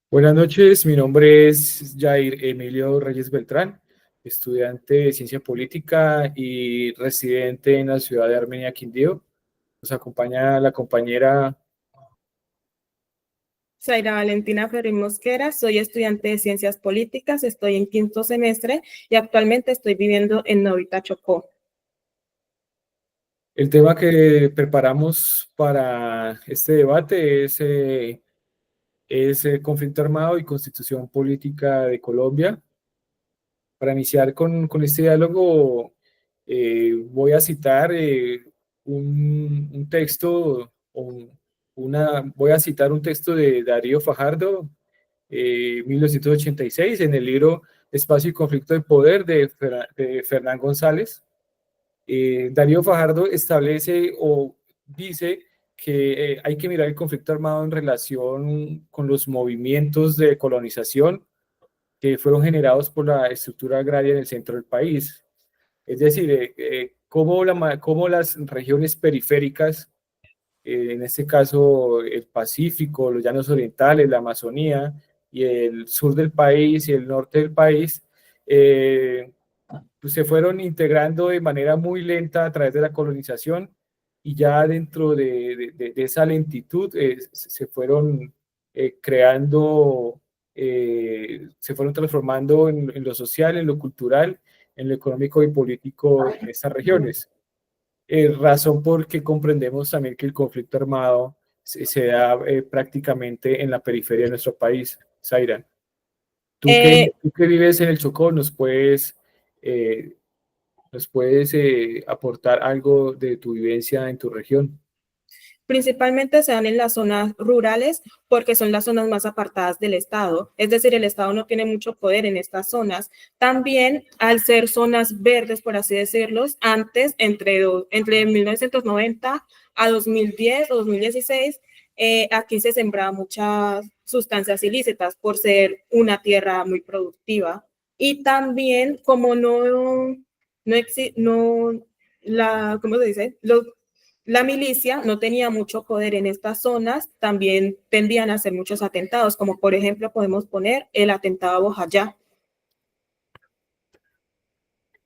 Buenas noches, mi nombre es Jair Emilio Reyes Beltrán, estudiante de Ciencia Política y residente en la ciudad de Armenia, Quindío. Nos acompaña la compañera. Zaira Valentina Ferrín Mosquera, soy estudiante de Ciencias Políticas, estoy en quinto semestre y actualmente estoy viviendo en Novita, Chocó. El tema que preparamos para este debate es el conflicto armado y constitución política de Colombia. Para iniciar con este diálogo, voy a citar un texto, voy a citar un texto de Darío Fajardo, 1986, en el libro Espacio y Conflicto de Poder de Fernán González. Darío Fajardo establece o dice que hay que mirar el conflicto armado en relación con los movimientos de colonización que fueron generados por la estructura agraria en el centro del país. Es decir, cómo las regiones periféricas, en este caso el Pacífico, los llanos orientales, la Amazonía y el sur del país y el norte del país, eh, pues se fueron integrando de manera muy lenta a través de la colonización, y ya dentro de esa lentitud se fueron creando, se fueron transformando en lo social, en lo cultural, en lo económico y político en estas regiones. Razón porque comprendemos también que el conflicto armado se da prácticamente en la periferia de nuestro país. Zaira, Eh, tú que vives en el Chocó, eh, nos puedes aportar algo de tu vivencia en tu región. Principalmente se dan en las zonas rurales porque son las zonas más apartadas del Estado, es decir, el Estado no tiene mucho poder en estas zonas. También al ser zonas verdes, por así decirlo, antes, entre 1990 a 2010 o 2016, aquí se sembraba muchas sustancias ilícitas por ser una tierra muy productiva. Y también como ¿cómo se dice? La milicia no tenía mucho poder en estas zonas, también tendían a hacer muchos atentados, como por ejemplo podemos poner el atentado a Bojayá.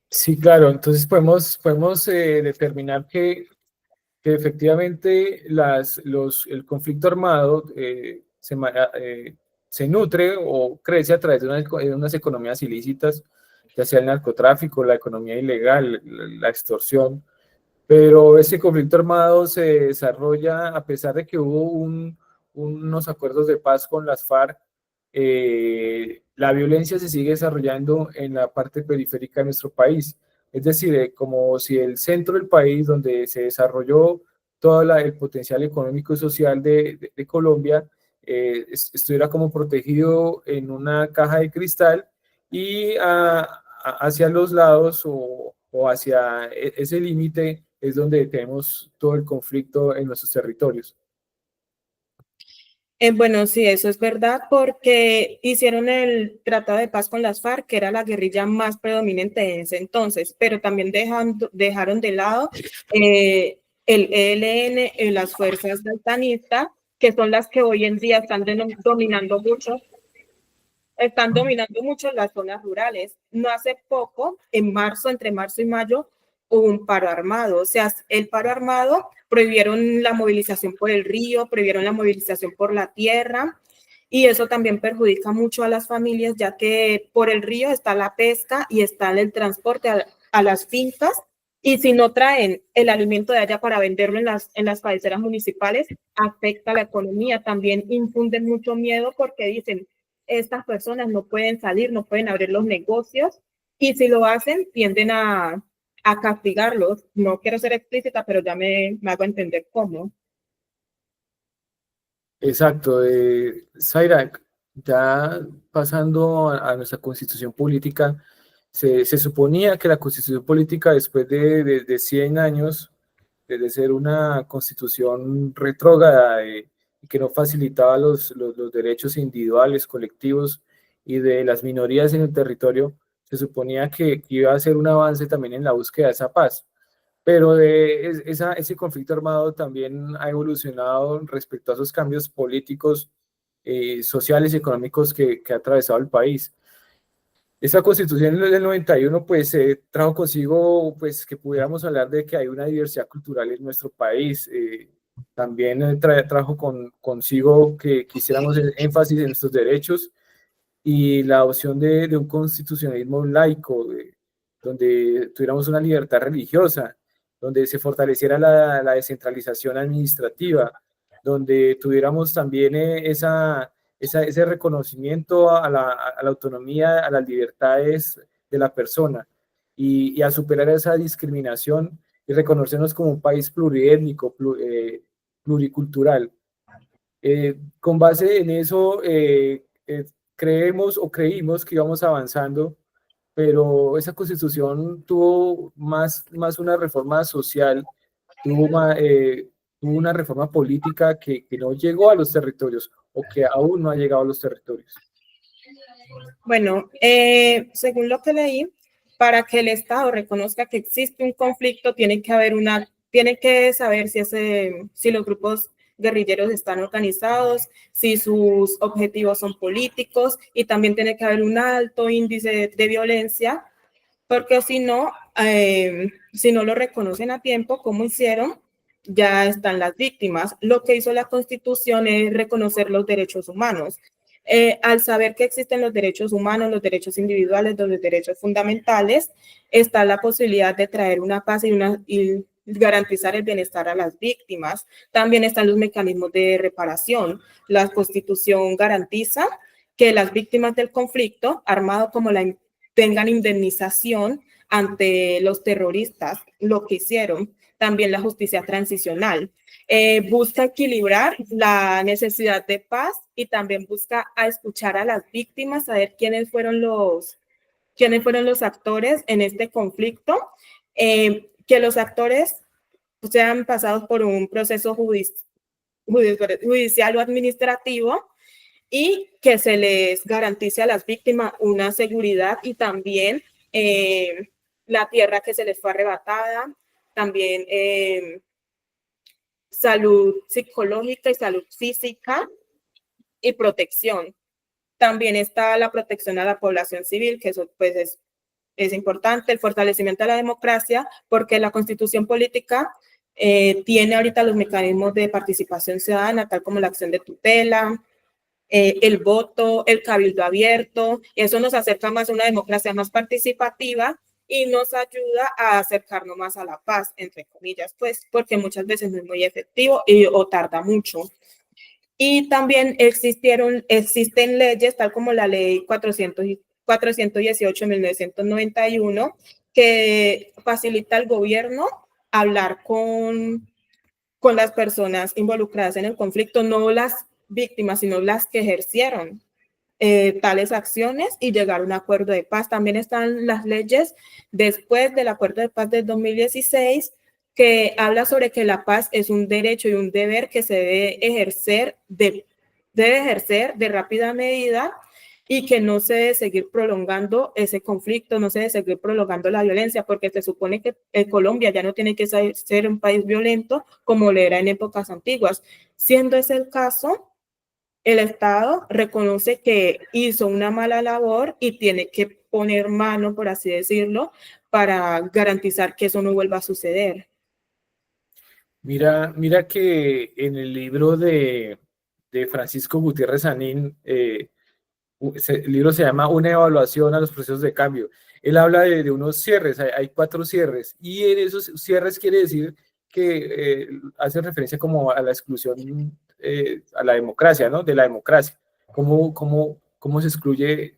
Sí, claro, entonces podemos determinar que efectivamente el conflicto armado se nutre o crece a través de unas economías ilícitas, ya sea el narcotráfico, la economía ilegal, la extorsión. Pero ese conflicto armado se desarrolla a pesar de que hubo unos acuerdos de paz con las FARC. La violencia se sigue desarrollando en la parte periférica de nuestro país. Es decir, como si el centro del país, donde se desarrolló todo el potencial económico y social de Colombia, estuviera como protegido en una caja de cristal, y hacia los lados o hacia ese límite es donde tenemos todo el conflicto en nuestros territorios. Bueno, sí, eso es verdad, porque hicieron el tratado de paz con las FARC, que era la guerrilla más predominante en ese entonces, pero también dejaron de lado el ELN, las fuerzas daltanistas, que son las que hoy en día están dominando mucho las zonas rurales. No hace poco, en marzo, entre marzo y mayo, hubo un paro armado. O sea, el paro armado prohibieron la movilización por el río, prohibieron la movilización por la tierra, y eso también perjudica mucho a las familias, ya que por el río está la pesca y está el transporte a las fincas, y si no traen el alimento de allá para venderlo en las cabeceras municipales, afecta a la economía. También infunden mucho miedo porque dicen, estas personas no pueden salir, no pueden abrir los negocios, y si lo hacen, tienden a castigarlos. No quiero ser explícita, pero ya me hago entender cómo. Exacto. Zaira, ya pasando a nuestra constitución política, se suponía que la constitución política, después de 100 años, de ser una constitución retrógrada y que no facilitaba los derechos individuales, colectivos y de las minorías en el territorio, se suponía que iba a ser un avance también en la búsqueda de esa paz. Pero ese conflicto armado también ha evolucionado respecto a esos cambios políticos sociales y económicos que ha atravesado el país. Esta constitución del 91 pues trajo consigo pues que pudiéramos hablar de que hay una diversidad cultural en nuestro país. También trajo consigo que quisiéramos énfasis en nuestros derechos y la opción de un constitucionalismo laico, donde tuviéramos una libertad religiosa, donde se fortaleciera la descentralización administrativa, donde tuviéramos también ese reconocimiento a la autonomía, a las libertades de la persona y a superar esa discriminación y reconocernos como un país pluriétnico, pluricultural. Con base en eso, creemos o creímos que íbamos avanzando, pero esa constitución tuvo más una reforma social, tuvo una reforma política que no llegó a los territorios o que aún no ha llegado a los territorios. Bueno, según lo que leí, para que el Estado reconozca que existe un conflicto, tiene que saber si los grupos guerrilleros están organizados, si sus objetivos son políticos y también tiene que haber un alto índice de violencia, porque si no lo reconocen a tiempo, como hicieron, ya están las víctimas. Lo que hizo la Constitución es reconocer los derechos humanos. Al saber que existen los derechos humanos, los derechos individuales, los derechos fundamentales, está la posibilidad de traer una paz y garantizar el bienestar a las víctimas. También están los mecanismos de reparación. La Constitución garantiza que las víctimas del conflicto armado tengan indemnización ante los terroristas, lo que hicieron. También la justicia transicional. Busca equilibrar la necesidad de paz y también busca escuchar a las víctimas, saber quiénes fueron los actores en este conflicto, que los actores sean pasados por un proceso judicial o administrativo y que se les garantice a las víctimas una seguridad y también la tierra que se les fue arrebatada, también salud psicológica y salud física y protección. También está la protección a la población civil, que eso pues es importante, el fortalecimiento de la democracia, porque la Constitución política tiene ahorita los mecanismos de participación ciudadana, tal como la acción de tutela, el voto, el cabildo abierto. Eso nos acerca más a una democracia más participativa y nos ayuda a acercarnos más a la paz, entre comillas, pues, porque muchas veces no es muy efectivo o tarda mucho. Y también existen leyes, tal como la ley 418 de 1991, que facilita al gobierno hablar con las personas involucradas en el conflicto, no las víctimas, sino las que ejercieron tales acciones y llegar a un acuerdo de paz. También están las leyes después del acuerdo de paz del 2016 que habla sobre que la paz es un derecho y un deber que se debe ejercer de rápida medida y que no se debe seguir prolongando ese conflicto, no se debe seguir prolongando la violencia, porque se supone que Colombia ya no tiene que ser un país violento como lo era en épocas antiguas. Siendo ese el caso, el Estado reconoce que hizo una mala labor y tiene que poner mano, por así decirlo, para garantizar que eso no vuelva a suceder. Mira que en el libro de Francisco Gutiérrez Sanín, el libro se llama Una evaluación a los procesos de cambio. Él habla de unos cierres, hay 4 cierres, y en esos cierres quiere decir que hace referencia como a la exclusión, a la democracia, ¿no? De la democracia. Cómo se excluye,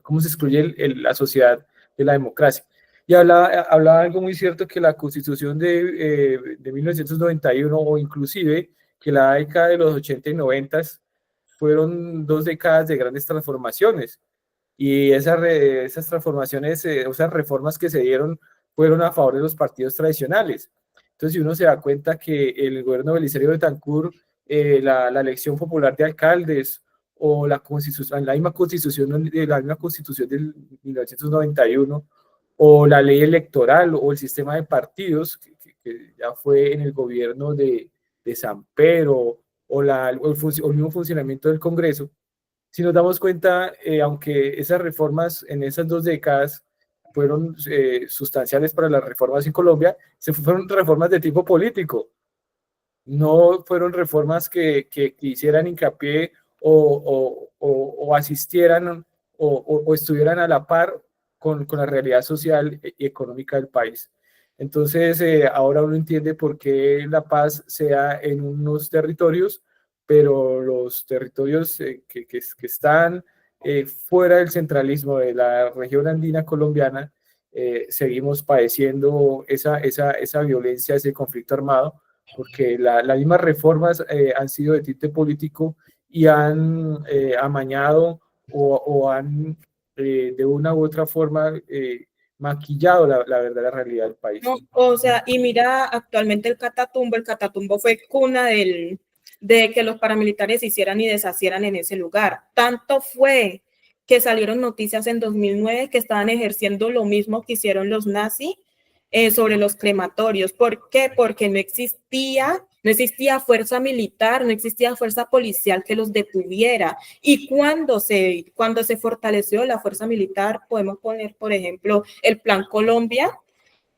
cómo se excluye la sociedad de la democracia. Y hablaba algo muy cierto, que la Constitución de 1991 o inclusive que la década de los 80 y 90 fueron 2 décadas de grandes transformaciones. Y esas transformaciones, esas reformas que se dieron fueron a favor de los partidos tradicionales. Entonces, si uno se da cuenta que el gobierno de Belisario Betancur, la elección popular de alcaldes o la misma constitución del 1991, o la ley electoral o el sistema de partidos que ya fue en el gobierno de Samper o el mismo funcionamiento del Congreso. Si nos damos cuenta, aunque esas reformas en esas 2 décadas fueron sustanciales para las reformas en Colombia, se fueron reformas de tipo político, no fueron reformas que hicieran hincapié o asistieran o estuvieran a la par con la realidad social y económica del país. Entonces, ahora uno entiende por qué la paz se da en unos territorios, pero los territorios que están fuera del centralismo de la región andina colombiana, seguimos padeciendo esa violencia, ese conflicto armado, porque las mismas reformas han sido de tinte político y han amañado o han de una u otra forma maquillado la verdadera realidad del país. No, o sea, y mira, actualmente el Catatumbo fue cuna de que los paramilitares hicieran y deshacieran en ese lugar. Tanto fue que salieron noticias en 2009 que estaban ejerciendo lo mismo que hicieron los nazis sobre los crematorios. ¿Por qué? Porque no existía fuerza militar, no existía fuerza policial que los detuviera. Y cuando se fortaleció la fuerza militar, podemos poner, por ejemplo, el Plan Colombia,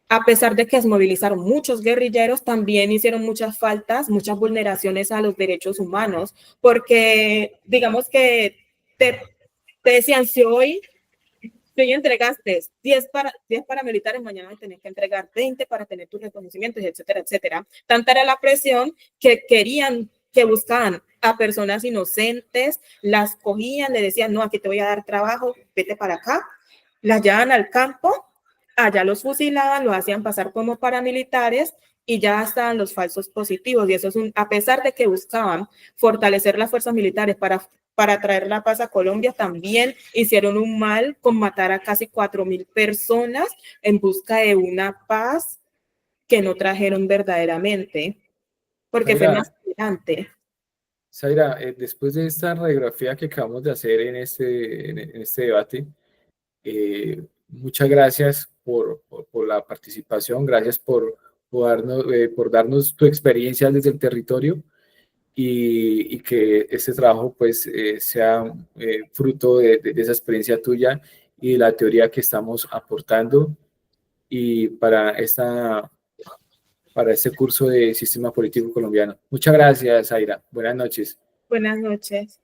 a pesar de que desmovilizaron muchos guerrilleros, también hicieron muchas faltas, muchas vulneraciones a los derechos humanos, porque digamos que te, te decían, si hoy entregaste 10 paramilitares, mañana tenés que entregar 20 para tener tus reconocimientos, etcétera, etcétera. Tanta era la presión que que buscaban a personas inocentes, las cogían, le decían, no, aquí te voy a dar trabajo, vete para acá, las llevaban al campo, allá los fusilaban, los hacían pasar como paramilitares y ya estaban los falsos positivos. Y eso es a pesar de que buscaban fortalecer las fuerzas militares para traer la paz a Colombia, también hicieron un mal con matar a casi 4.000 personas en busca de una paz que no trajeron verdaderamente, porque fue Zaira, más adelante. Zaira, después de esta radiografía que acabamos de hacer en este debate, muchas gracias por la participación, gracias por darnos tu experiencia desde el territorio y que este trabajo pues sea fruto de esa experiencia tuya y de la teoría que estamos aportando y para este curso de Sistema Político Colombiano. Muchas gracias, Zaira. Buenas noches. Buenas noches.